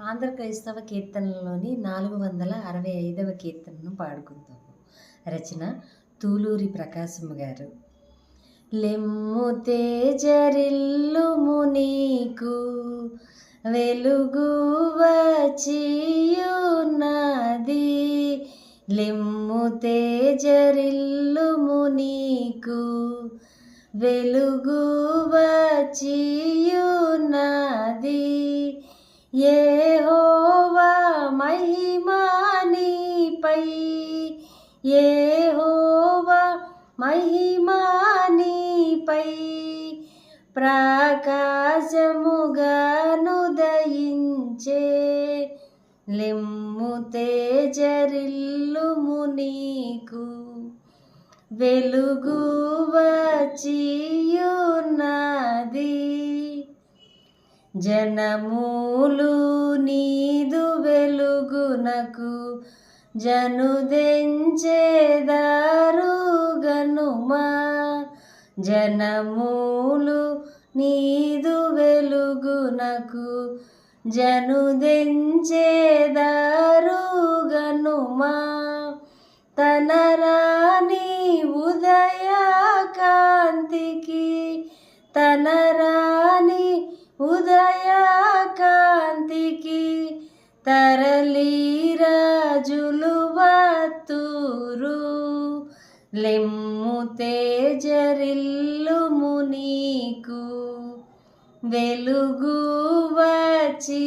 ఆంధ్ర క్రైస్తవ కీర్తనలోని 465వ కీర్తనను పాడుకుందాము. రచన తూలూరి ప్రకాశమ్మ గారు. లెమ్ము తేజరిల్లుము నీకు వెలుగు వచ్చియున్నది. లెమ్ము తేజరిల్లుము నీకు వెలుగు వచ్చియున్నది. యెహోవా మహిమా నీపై, యెహోవా మహిమా నీపై ప్రకాశముగానుదయించే. లెమ్ము తేజరిల్లుము నీకు వెలుగు వచ్చియున్నది. జనములు నీదు వెలుగునకు జనుదెంచెదారు గనుమా. జనములు నీదు వెలుగునకు జనుదెంచెదారు గనుమా. తనరాని ఉదయకాంతికి, తనరాని ఉదయకాంతికి తరలిరాజులు వత్తురు. లెమ్ము తేజరిల్లుము నీకు వెలుగు వచ్చి